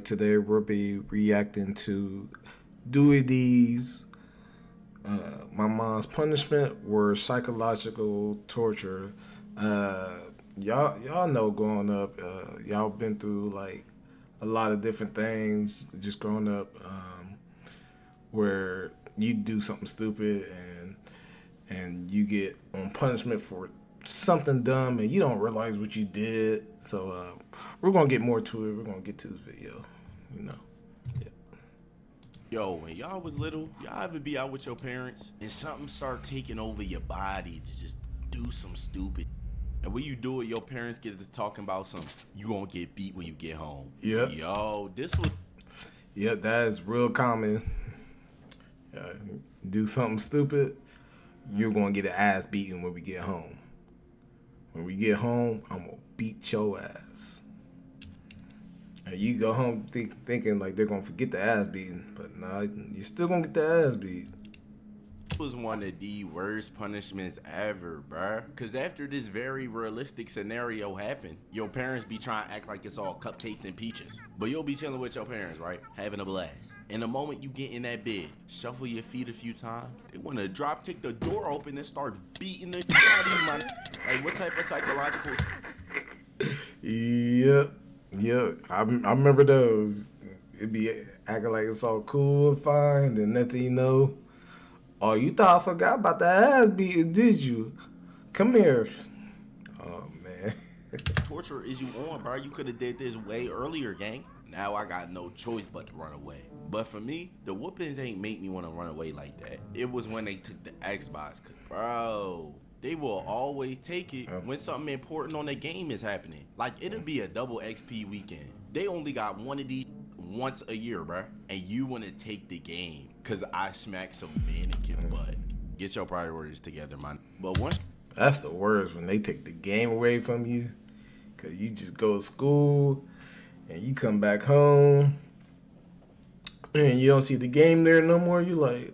today we'll be reacting to Dewey D's my mom's punishment were psychological torture. Uh, y'all know growing up, y'all been through like a lot of different things just growing up, where you do something stupid and you get on punishment for something dumb and you don't realize what you did. So we're gonna get more to it. We're gonna get to this video, you know. Yeah. Yo, when y'all was little, y'all ever be out with your parents and something start taking over your body to just do some stupid? And when you do it, your parents get to talking about something. You gonna get beat when you get home. Yep. Yo, this was. Yep, that is real common. Do something stupid, you're gonna get an ass beating when we get home. When we get home, I'm gonna beat your ass. And you go home thinking like they're gonna forget the ass beating, but nah, you're still gonna get the ass beat. Was one of the worst punishments ever, bruh. Cause after this very realistic scenario happened, your parents be trying to act like it's all cupcakes and peaches. But you'll be chilling with your parents, right? Having a blast. And the moment you get in that bed, shuffle your feet a few times, they wanna drop kick the door open and start beating the shit out of you, man. Like what type of psychological? Yep. I remember those. It'd be acting like it's all cool and fine, then nothing you know. Oh, you thought I forgot about the ass beating, did you? Come here. Oh, man. Torture is you on, bro. You could have did this way earlier, gang. Now I got no choice but to run away. But for me, the whoopings ain't make me want to run away like that. It was when they took the Xbox. Bro, they will always take it when something important on the game is happening. Like, it'll be a double XP weekend. They only got one of these once a year, bro. And you want to take the game because I smacked some mannequin butt. Get your priorities together, man. But once... That's the worst, when they take the game away from you. Because you just go to school and you come back home and you don't see the game there no more. You like,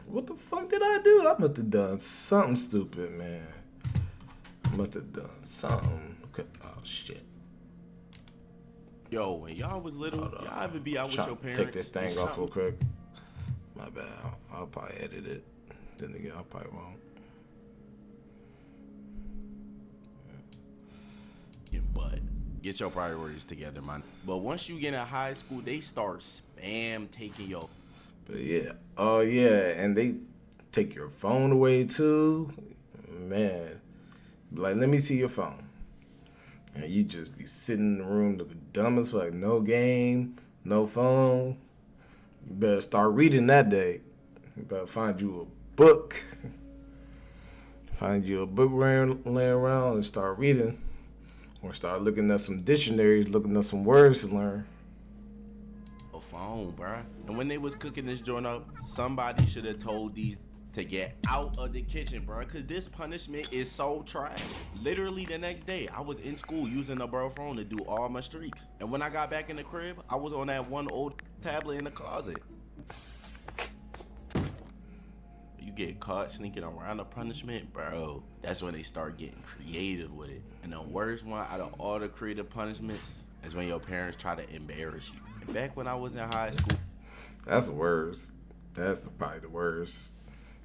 what the fuck did I do? I must have done something stupid, man. I must have done something. Oh, shit. Yo, when y'all was little, y'all ever be out with your parents? Take this thing off real quick. My bad. I'll probably edit it. Then again, I probably won't. But get your priorities together, man. But once you get in high school, they start spam taking your... But yeah. Oh, yeah. And they take your phone away, too. Man. Like, let me see your phone. And you just be sitting in the room looking dumb as fuck. No game, no phone. You better start reading that day. You better find you a book. Find you a book laying around and start reading. Or start looking up some dictionaries, looking up some words to learn. A phone, bruh. And when they was cooking this joint up, somebody should have told these to get out of the kitchen, bro, because this punishment is so trash. Literally the next day, I was in school using the bro phone to do all my streaks. And when I got back in the crib, I was on that one old tablet in the closet. You get caught sneaking around the punishment, bro. That's when they start getting creative with it. And the worst one out of all the creative punishments is when your parents try to embarrass you. And back when I was in high school. That's the worst. That's probably the worst.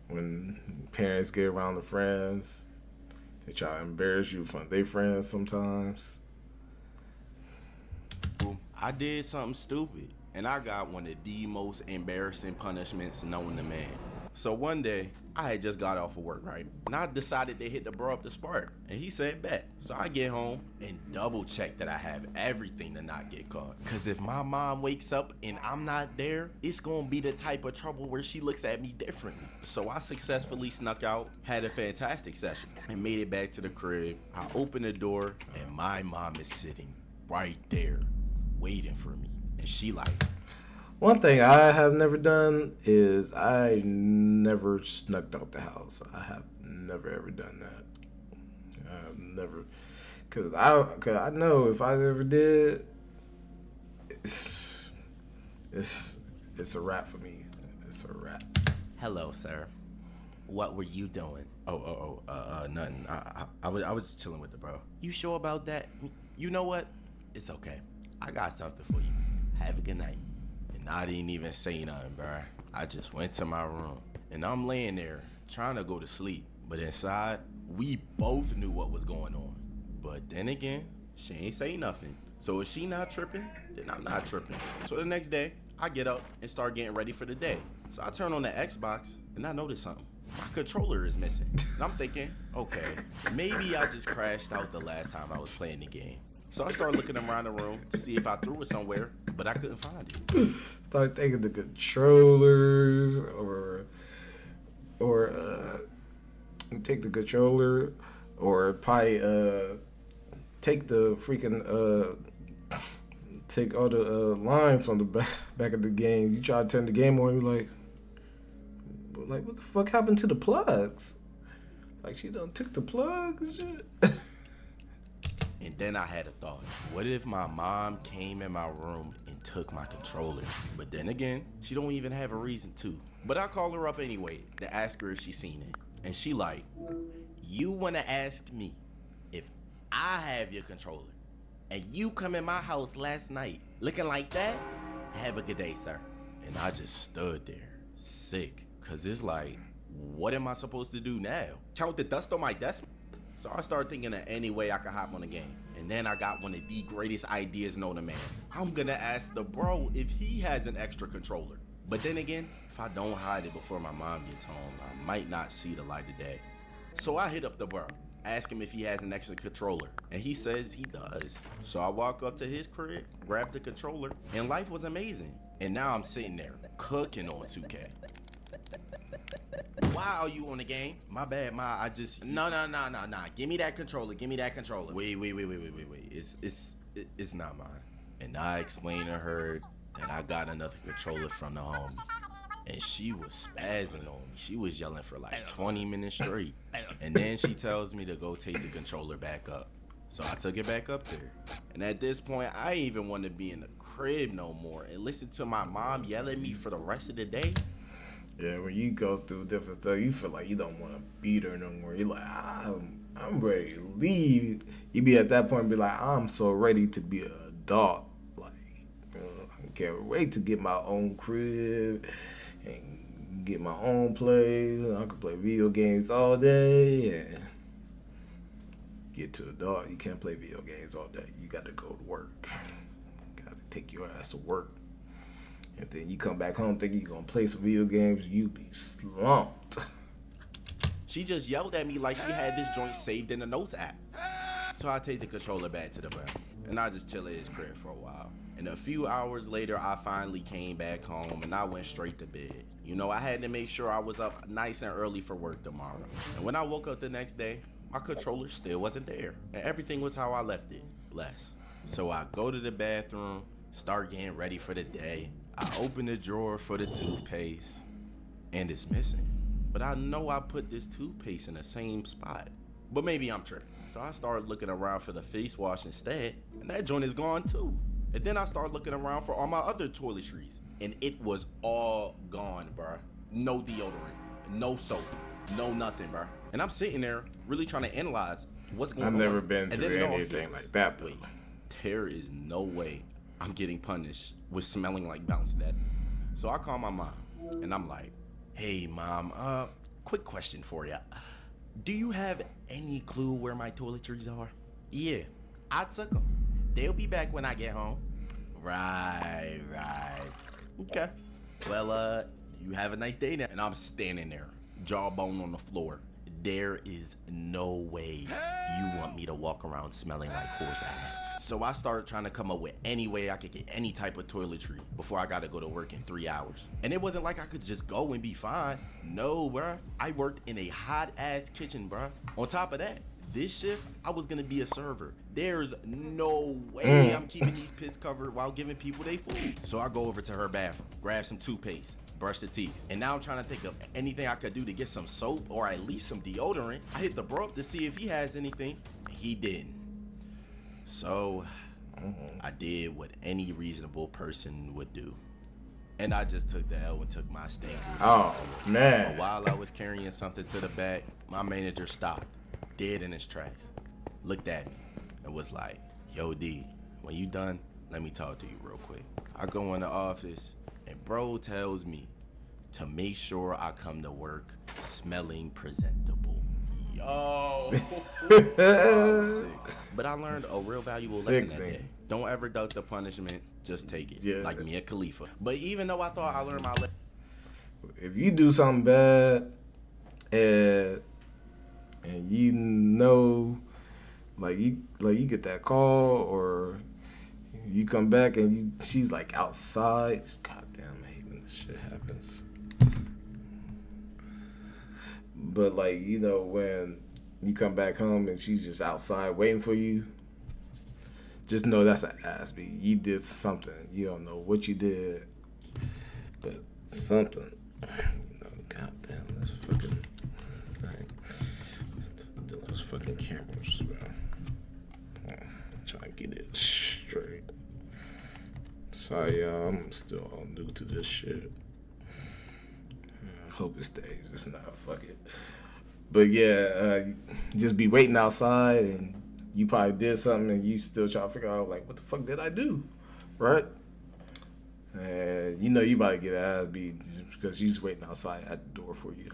When parents get around the friends, they try to embarrass you in front of their friends sometimes. I did something stupid, and I got one of the most embarrassing punishments known to man. So one day, I had just got off of work, right? And I decided to hit the bro up the spark. And he said, bet. So I get home and double check that I have everything to not get caught. Because if my mom wakes up and I'm not there, it's going to be the type of trouble where she looks at me differently. So I successfully snuck out, had a fantastic session, and made it back to the crib. I opened the door, and my mom is sitting right there, waiting for me. And she like... One thing I have never done is I never snuck out the house. I have never ever done that. I've never, cause I know if I ever did, it's a wrap for me. It's a wrap. Hello, sir. What were you doing? Nothing. I was chilling with the bro. You sure about that? You know what? It's okay. I got something for you. Have a good night. And I didn't even say nothing, bruh. I just went to my room. And I'm laying there trying to go to sleep. But inside, we both knew what was going on. But then again, she ain't say nothing. So if she not tripping, then I'm not tripping. So the next day, I get up and start getting ready for the day. So I turn on the Xbox and I notice something. My controller is missing. And I'm thinking, okay, maybe I just crashed out the last time I was playing the game. So I started looking around the room to see if I threw it somewhere, but I couldn't find it. Start taking the controllers or take the controller or probably take the freaking take all the lines on the back of the game. You try to turn the game on, you're like, what the fuck happened to the plugs? Like, she done took the plugs and shit. And then I had a thought. What if my mom came in my room and took my controller? But then again, she don't even have a reason to. But I call her up anyway to ask her if she seen it. And she like, you wanna ask me if I have your controller and you come in my house last night looking like that? Have a good day, sir. And I just stood there, sick. Cause it's like, what am I supposed to do now? Count the dust on my desk? So I started thinking of any way I could hop on the game. And then I got one of the greatest ideas known to man. I'm gonna ask the bro if he has an extra controller. But then again, if I don't hide it before my mom gets home, I might not see the light of day. So I hit up the bro, ask him if he has an extra controller. And he says he does. So I walk up to his crib, grab the controller, and life was amazing. And now I'm sitting there, cooking on 2K. Why are you on the game? My bad, Ma. I just no. Give me that controller. Wait. It's not mine. And I explained to her that I got another controller from the homie. And she was spazzing on me. She was yelling for like 20 minutes straight. And then she tells me to go take the controller back up. So I took it back up there. And at this point, I didn't even want to be in the crib no more and listen to my mom yell at me for the rest of the day. Yeah, when you go through different stuff, you feel like you don't want to beat her no more. You're like, I'm ready to leave. You be at that point and be like, I'm so ready to be an adult. Like, I can't wait to get my own crib and get my own place. I can play video games all day and get to adult. You can't play video games all day. You got to go to work. Got to take your ass to work. And then you come back home thinking you're going to play some video games, you be slumped. She just yelled at me like she had this joint saved in the notes app. So I take the controller back to the bar, and I just chill at his crib for a while. And a few hours later, I finally came back home, and I went straight to bed. You know, I had to make sure I was up nice and early for work tomorrow. And when I woke up the next day, my controller still wasn't there. And everything was how I left it, less. So I go to the bathroom, start getting ready for the day. I open the drawer for the toothpaste, and it's missing. But I know I put this toothpaste in the same spot. But maybe I'm tripping. So I started looking around for the face wash instead, and that joint is gone too. And then I started looking around for all my other toiletries, and it was all gone, bruh. No deodorant, no soap, no nothing, bruh. And I'm sitting there really trying to analyze what's going on. I've never been through anything like that, though. Wait, there is no way I'm getting punished with smelling like Bounce Daddy. So I call my mom, and I'm like, hey, Mom, quick question for ya. Do you have any clue where my toiletries are? Yeah, I took them. They'll be back when I get home. Right. Okay. Well, you have a nice day now. And I'm standing there, jawbone on the floor. There is no way you want me to walk around smelling like horse ass. So I started trying to come up with any way I could get any type of toiletry before I got to go to work in 3 hours. And it wasn't like I could just go and be fine. No, bruh. I worked in a hot ass kitchen, bruh. On top of that, this shift, I was gonna be a server. There's no way I'm keeping these pits covered while giving people their food. So I go over to her bathroom, grab some toothpaste, brush the teeth. And now I'm trying to think of anything I could do to get some soap or at least some deodorant. I hit the bro up to see if he has anything, and he didn't. So I did what any reasonable person would do. And I just took the L and took my stand. Oh, man. But while I was carrying something to the back, my manager stopped, dead in his tracks, looked at me, and was like, yo, D, when you done, let me talk to you real quick. I go in the office, and bro tells me to make sure I come to work smelling presentable. Yo. I'm sick. But I learned a real valuable lesson that day. Don't ever duck the punishment, just take it. Yeah. Like Mia Khalifa. But even though I thought I learned my lesson. If you do something bad and you know, like you get that call or you come back and she's like outside. Goddamn, I hate when this shit happens. But like, you know, when you come back home and she's just outside waiting for you, just know that's an ass beat. You did something. You don't know what you did, but something. You know, goddamn, this fucking thing. Those fucking cameras, man. Trying to get it straight. Sorry, y'all. I'm still all new to this shit. I hope it stays. If not, fuck it. But yeah, just be waiting outside and you probably did something and you still try to figure out, like, what the fuck did I do? Right? And you know you about to get ass beat because she's waiting outside at the door for you.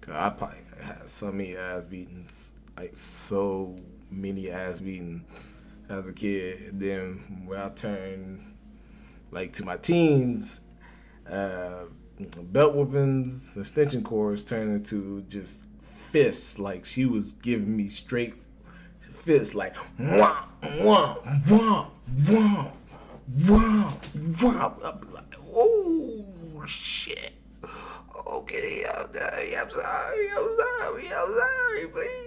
Cause I probably had so many ass beatings, like so many ass beatings as a kid. And then when I turned like to my teens, belt whoopings, extension cords turned into just fists. Like she was giving me straight fists, like wah wah wah wah wah wah. I'd be like, oh shit. Okay, I'm sorry, please.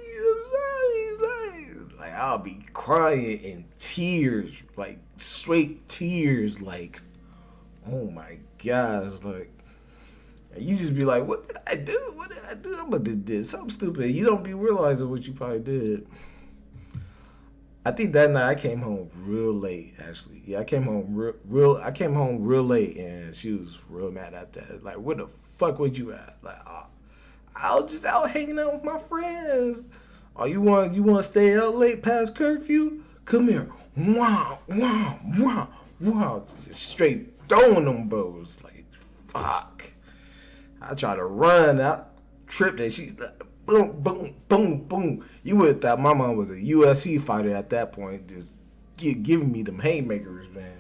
Like I'll be crying in tears, like straight tears, like, oh my gosh, like, and you just be like, what did I do? I'm about to do something stupid. You don't be realizing what you probably did. I think that night I came home real late, actually. Yeah, I came home real late, and she was real mad at that. Like, where the fuck was you at? Like, I was just out hanging out with my friends. Oh, you want to stay out late past curfew? Come here. Wow, wow, wow, wow. Just straight throwing them bows. Like, fuck. I tried to run. I tripped and she's like, boom, boom, boom, boom. You would have thought my mom was a UFC fighter at that point, just giving me them haymakers, man.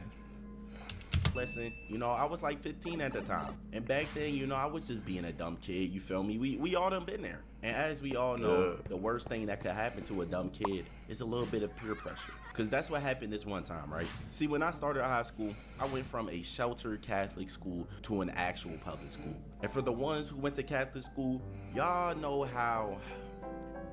Listen, you know, I was like 15 at the time. And back then, you know, I was just being a dumb kid, you feel me? We all done been there. And as we all know, the worst thing that could happen to a dumb kid is a little bit of peer pressure. Because that's what happened this one time, right? See, when I started high school, I went from a sheltered Catholic school to an actual public school. And for the ones who went to Catholic school, y'all know how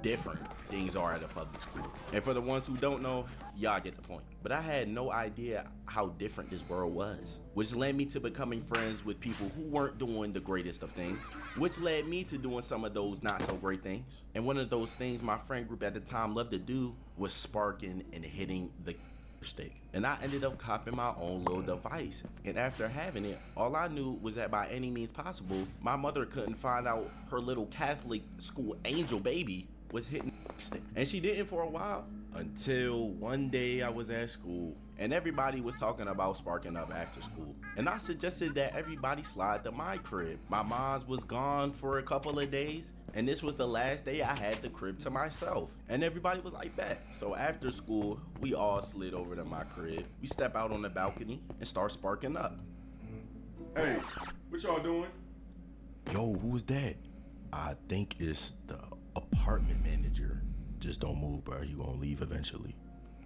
different things are at a public school. And for the ones who don't know, y'all get the point. But I had no idea how different this world was, which led me to becoming friends with people who weren't doing the greatest of things, which led me to doing some of those not so great things. And one of those things my friend group at the time loved to do was sparking and hitting the stick. And I ended up copping my own little device. And after having it, all I knew was that by any means possible, my mother couldn't find out her little Catholic school angel baby was hitting stick. And she didn't for a while, until one day I was at school and everybody was talking about sparking up after school. And I suggested that everybody slide to my crib. My mom's was gone for a couple of days, and this was the last day I had the crib to myself. And everybody was like, bet. So after school, we all slid over to my crib. We step out on the balcony and start sparking up. Hey, what y'all doing? Yo, who's that? I think it's the apartment manager. Just don't move, bro. You gonna leave eventually.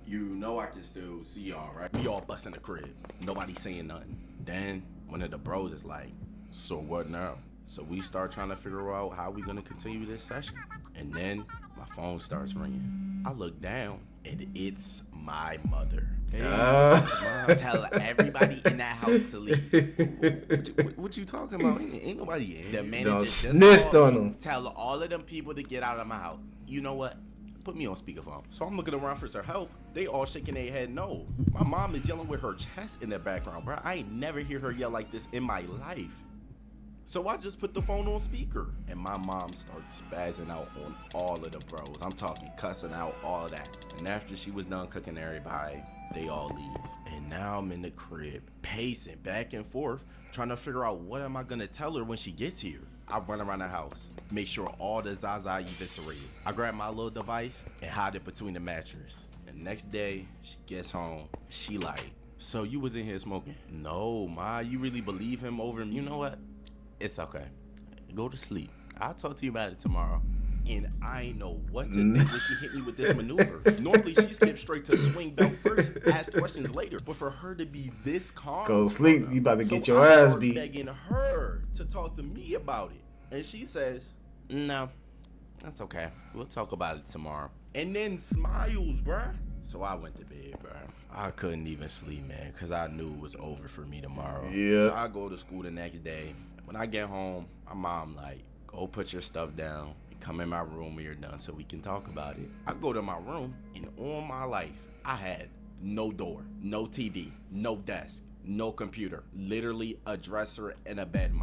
You know I can still see y'all, right? We all busting the crib. Nobody saying nothing. Then one of the bros is like, so what now? So we start trying to figure out how we gonna continue this session. And then my phone starts ringing. I look down and it's my mother. Hey, Mom, tell everybody in that house to leave. What you talking about? Ain't nobody in. The manager just snitched on them. Tell all of them people to get out of my house. You know what? Put me on speakerphone. So I'm looking around for some help. They all shaking their head no. My mom is yelling with her chest in the background, bro. I ain't never hear her yell like this in my life. So I just put the phone on speaker, and my mom starts spazzing out on all of the bros. I'm talking cussing out all of that. And after she was done cooking everybody, they all leave. And now I'm in the crib, pacing back and forth, trying to figure out what am I gonna tell her when she gets here. I run around the house, make sure all the Zaza eviscerated. I grab my little device and hide it between the mattress. And next day, she gets home, she like, so you was in here smoking? No, Ma, you really believe him over him? You know what? It's okay. Go to sleep. I'll talk to you about it tomorrow. And I ain't know what to think when she hit me with this maneuver. Normally, she skips straight to swing belt first, ask questions later. But for her to be this calm, Go sleep. You about to get your I ass start beat. begging her to talk to me about it. And she says, no, that's okay. We'll talk about it tomorrow. And then smiles, bruh. So I went to bed, bruh. I couldn't even sleep, man, because I knew it was over for me tomorrow. Yeah. So I go to school the next day. When I get home, my mom like, go put your stuff down and come in my room when you're done so we can talk about it. I go to my room, and all my life, I had no door, no TV, no desk, no computer. Literally a dresser and a bed.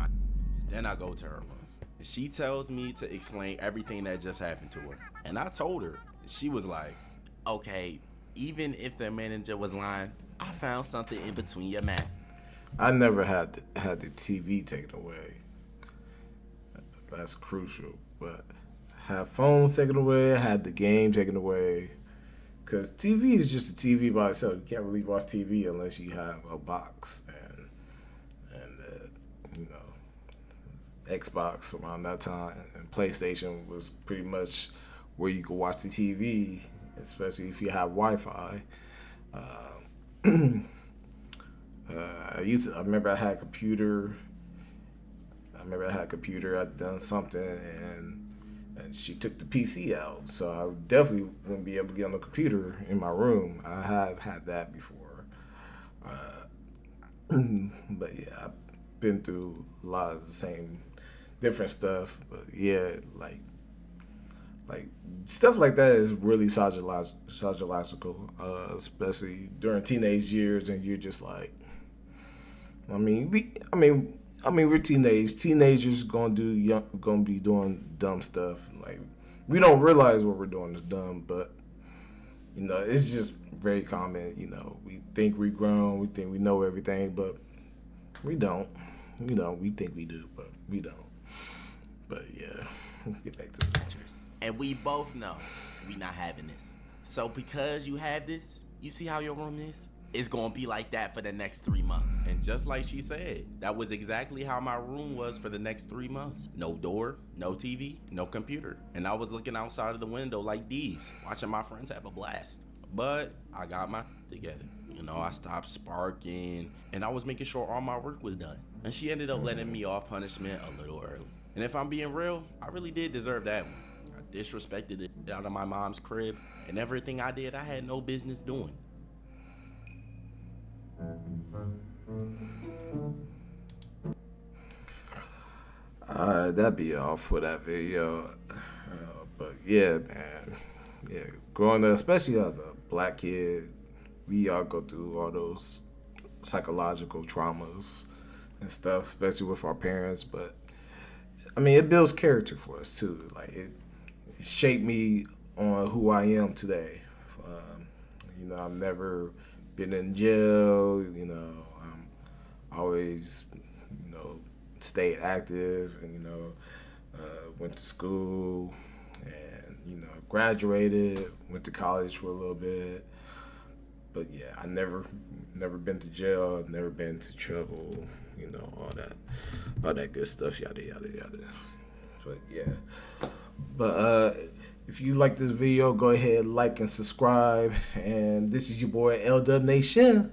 Then I go to her room. And she tells me to explain everything that just happened to her. And I told her. She was like, okay, even if the manager was lying, I found something in between your mat. I never had the TV taken away. That's crucial. But had phones taken away, had the game taken away. Because TV is just a TV by itself. You can't really watch TV unless you have a box and you know, Xbox around that time, and PlayStation was pretty much where you could watch the TV, especially if you have Wi-Fi. I remember I had a computer. I'd done something, and she took the PC out, so I definitely wouldn't be able to get on the computer in my room. I have had that before, but yeah, I've been through a lot of the same different stuff. But yeah, like stuff like that is really psychological, especially during teenage years, and you're just like, we're teenagers gonna be doing dumb stuff. Like, we don't realize what we're doing is dumb, but you know, it's just very common. You know, we think we're grown, we think we know everything, but we don't. You know, we think we do, but we don't. But yeah, let's get back to the pictures. And we both know we not having this. So because you have this, you see how your room is? It's gonna be like that for the next 3 months. And just like she said, that was exactly how my room was for the next 3 months. No door, no TV, no computer. And I was looking outside of the window like these, watching my friends have a blast. But I got my together. You know, I stopped sparking, and I was making sure all my work was done. And she ended up letting me off punishment a little early. And if I'm being real, I really did deserve that one. I disrespected it out of my mom's crib, and everything I did, I had no business doing. That'd be all for that video. But yeah, man. Yeah, growing up, especially as a black kid, we all go through all those psychological traumas and stuff, especially with our parents. But I mean, it builds character for us too. Like, it shaped me on who I am today. You know, I've never been in jail. You know, I'm always, you know, stayed active, and you know, went to school, and you know, graduated, went to college for a little bit. But yeah, I never been to jail, never been to trouble, you know, all that good stuff, yada yada yada. But yeah, but if you like this video, go ahead, like and subscribe. And this is your boy L-DUBNATION.